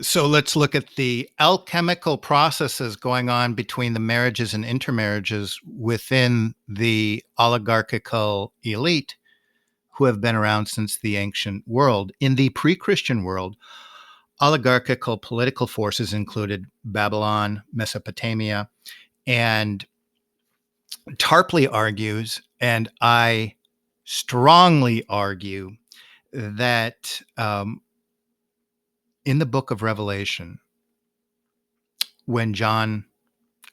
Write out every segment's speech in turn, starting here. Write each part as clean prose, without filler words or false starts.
So let's look at the alchemical processes going on between the marriages and intermarriages within the oligarchical elite who have been around since the ancient world. In the pre Christian world, oligarchical political forces included Babylon, Mesopotamia, and Tarpley argues, and I strongly argue, that in the book of Revelation, when John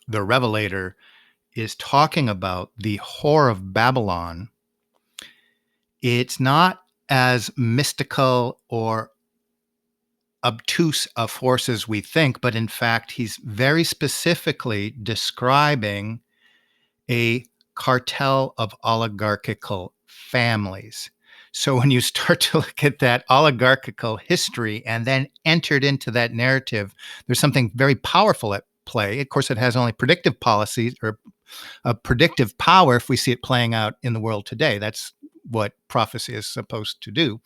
the Revelator is talking about the whore of Babylon, it's not as mystical or obtuse a force as we think, but in fact, he's very specifically describing a cartel of oligarchical families. So when you start to look at that oligarchical history and then entered into that narrative, there's something very powerful at play. Of course, it has only predictive policies or a predictive power if we see it playing out in the world today. That's what prophecy is supposed to do.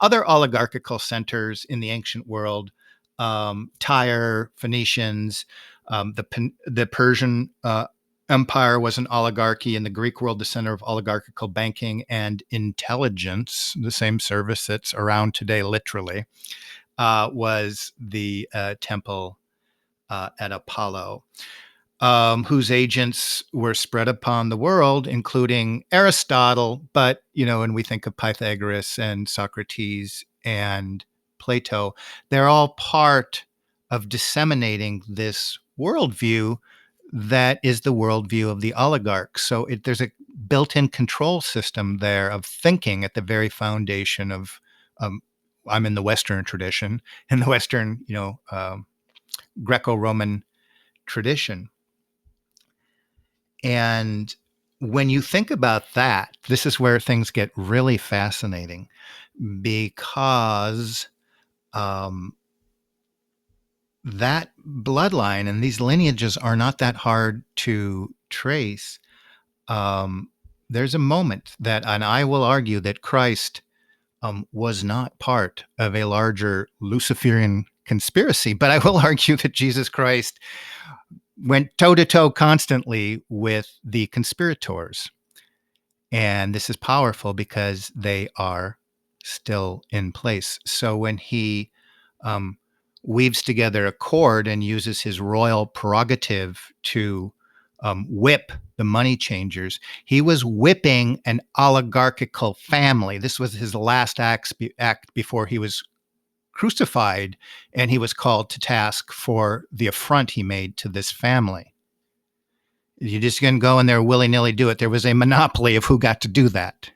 Other oligarchical centers in the ancient world, Tyre, Phoenicians, the Persian Empire was an oligarchy. In the Greek world, the center of oligarchical banking and intelligence, the same service that's around today, literally, was the temple at Apollo, whose agents were spread upon the world, including Aristotle. But, when we think of Pythagoras and Socrates and Plato, they're all part of disseminating this worldview that is the worldview of the oligarchs. So there's a built-in control system there of thinking at the very foundation of, I'm in the Western tradition, in the Western, Greco-Roman tradition. And when you think about that, this is where things get really fascinating because that bloodline and these lineages are not that hard to trace. There's a moment that, and I will argue that Christ was not part of a larger Luciferian conspiracy, but I will argue that Jesus Christ went toe to toe constantly with the conspirators. And this is powerful because they are still in place. So when he weaves together a cord and uses his royal prerogative to whip the money changers, he was whipping an oligarchical family. This was his last act before he was crucified, and he was called to task for the affront he made to this family. You just didn't go in there willy-nilly do it. There was a monopoly of who got to do that.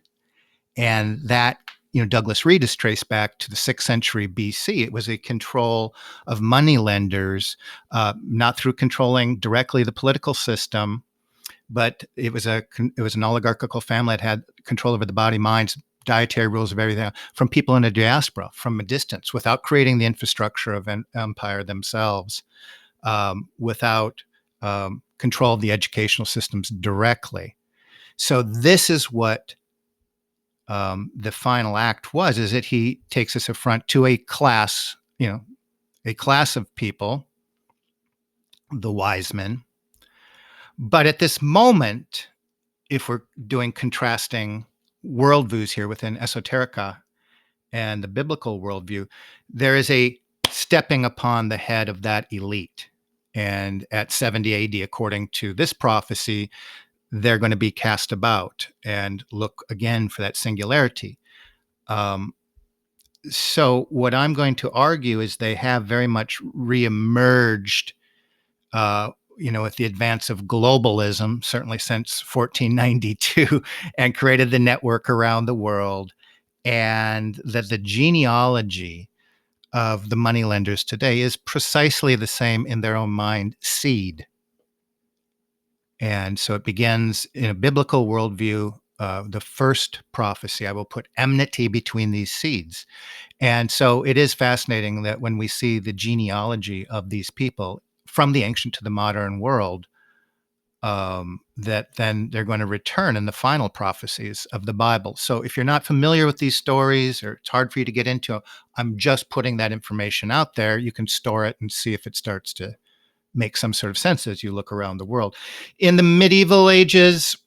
And that, Douglas Reed is traced back to the 6th century BC. It was a control of money lenders, not through controlling directly the political system, but it was an oligarchical family that had control over the body, minds, dietary rules of everything from people in a diaspora, from a distance, without creating the infrastructure of an empire themselves, without control of the educational systems directly. So this is what the final act was, is that he takes this affront to a class, a class of people, the wise men. But at this moment, if we're doing contrasting worldviews here within esoterica and the biblical worldview, there is a stepping upon the head of that elite. And at 70 AD, according to this prophecy, they're going to be cast about and look again for that singularity. So what I'm going to argue is they have very much reemerged, with the advance of globalism, certainly since 1492, and created the network around the world, and that the genealogy of the moneylenders today is precisely the same in their own mind, seed. And so it begins in a biblical worldview. The first prophecy, I will put enmity between these seeds. And so it is fascinating that when we see the genealogy of these people from the ancient to the modern world, that then they're going to return in the final prophecies of the Bible. So if you're not familiar with these stories or it's hard for you to get into, I'm just putting that information out there. You can store it and see if it starts to make some sort of sense as you look around the world. In the medieval ages,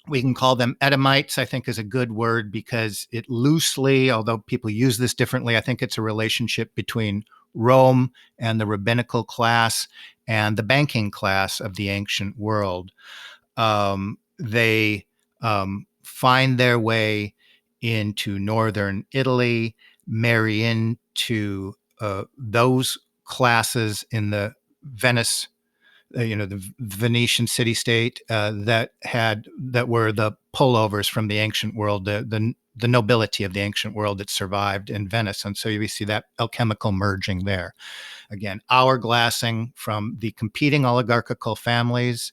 we can call them Edomites, I think is a good word because it loosely, although people use this differently, I think it's a relationship between Rome and the rabbinical class and the banking class of the ancient world. They find their way into northern Italy, marry into those classes in the Venice, the Venetian city-state that were the pullovers from the ancient world, the nobility of the ancient world that survived in Venice, and so we see that alchemical merging there. Again, hourglassing from the competing oligarchical families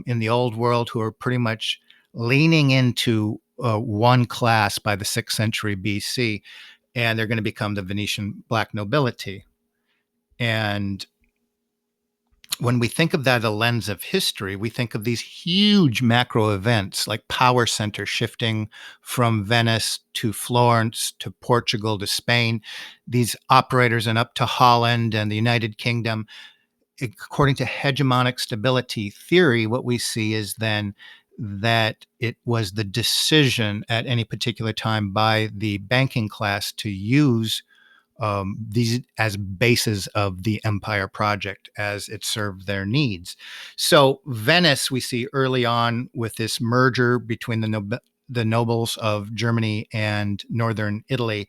in the old world who are pretty much leaning into one class by the 6th century BC, and they're going to become the Venetian black nobility. And when we think of that, a lens of history, we think of these huge macro events like power centers shifting from Venice to Florence to Portugal to Spain, these operators and up to Holland and the United Kingdom. According to hegemonic stability theory, what we see is then that it was the decision at any particular time by the banking class to use these as bases of the empire project as it served their needs. So Venice, we see early on with this merger between the nobles of Germany and northern Italy,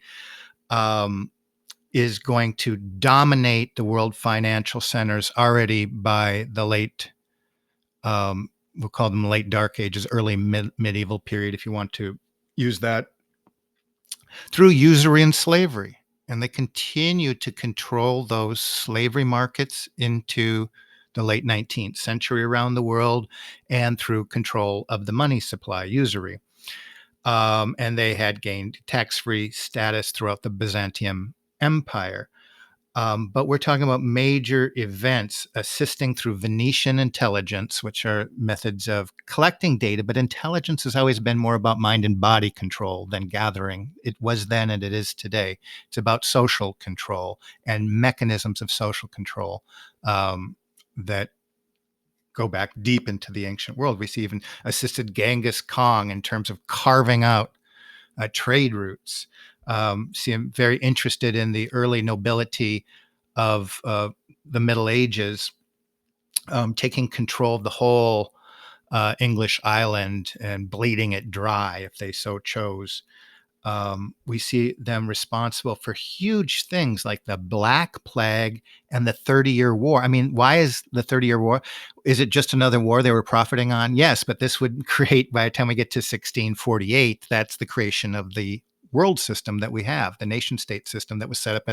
is going to dominate the world financial centers already by the late, we'll call them late Dark Ages, early medieval period, if you want to use that, through usury and slavery. And they continue to control those slavery markets into the late 19th century around the world and through control of the money supply, usury. And they had gained tax-free status throughout the Byzantium Empire. But we're talking about major events assisting through Venetian intelligence, which are methods of collecting data. But intelligence has always been more about mind and body control than gathering. It was then and it is today. It's about social control and mechanisms of social control that go back deep into the ancient world. We see even assisted Genghis Khan in terms of carving out trade routes. See, I'm very interested in the early nobility of the Middle Ages, taking control of the whole English island and bleeding it dry if they so chose. We see them responsible for huge things like the Black Plague and the 30-Year War. I mean, why is the 30-Year War? Is it just another war they were profiting on? Yes, but this would create, by the time we get to 1648, that's the creation of the world system that we have, the nation state system that was set up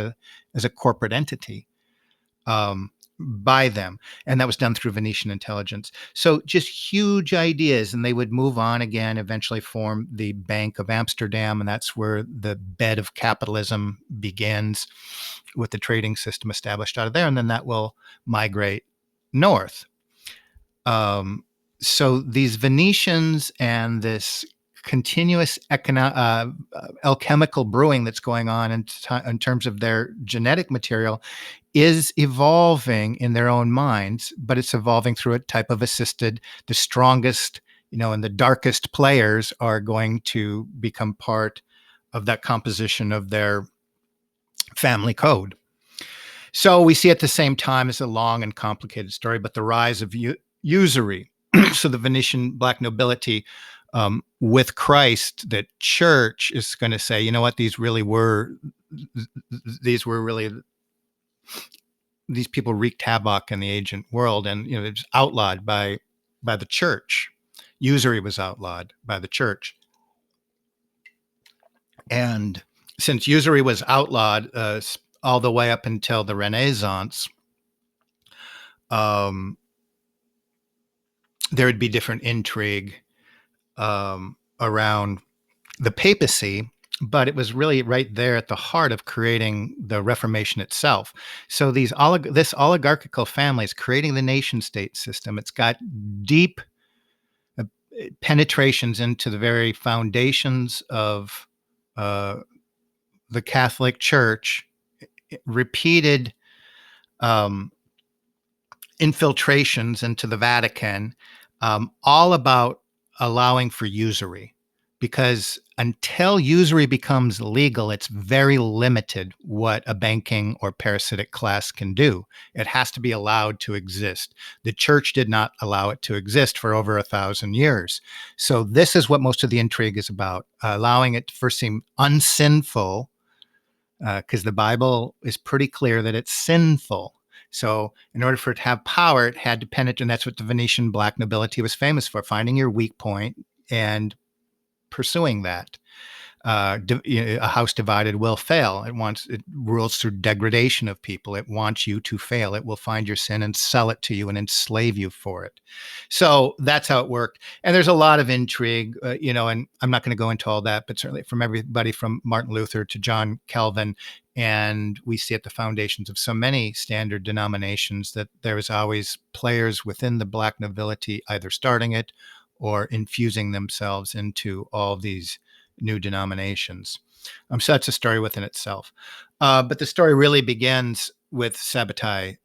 as a corporate entity by them. And that was done through Venetian intelligence. So just huge ideas. And they would move on again, eventually form the Bank of Amsterdam. And that's where the bed of capitalism begins with the trading system established out of there. And then that will migrate north. So these Venetians and this continuous alchemical brewing that's going on in terms of their genetic material is evolving in their own minds, but it's evolving through a type of assisted. The strongest, and the darkest players are going to become part of that composition of their family code. So we see at the same time, it's a long and complicated story, but the rise of usury. So the Venetian black nobility, with Christ, the church is going to say, you know what, these people wreaked havoc in the ancient world, and it's outlawed by the church. Usury was outlawed by the church, and since usury was outlawed all the way up until the Renaissance, there would be different intrigue around the papacy but it was really right there at the heart of creating the Reformation itself. So this oligarchical family is creating the nation state system. It's got deep uh, penetrations into the very foundations of uh, the Catholic Church, repeated um, infiltrations into the Vatican, all about allowing for usury. Because until usury becomes legal, it's very limited what a banking or parasitic class can do. It has to be allowed to exist. The church did not allow it to exist for over 1,000 years. So, this is what most of the intrigue is about, allowing it to first seem unsinful, because the Bible is pretty clear that it's sinful. So, in order for it to have power, it had to penetrate, and that's what the Venetian black nobility was famous for, finding your weak point and pursuing that. A house divided will fail. It rules through degradation of people. It wants you to fail. It will find your sin and sell it to you and enslave you for it. So that's how it worked. And there's a lot of intrigue, and I'm not going to go into all that, but certainly from everybody from Martin Luther to John Calvin. And we see at the foundations of so many standard denominations that there was always players within the black nobility either starting it or infusing themselves into all these new denominations. So that's a story within itself. But the story really begins with Sabbatai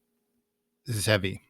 Zevi.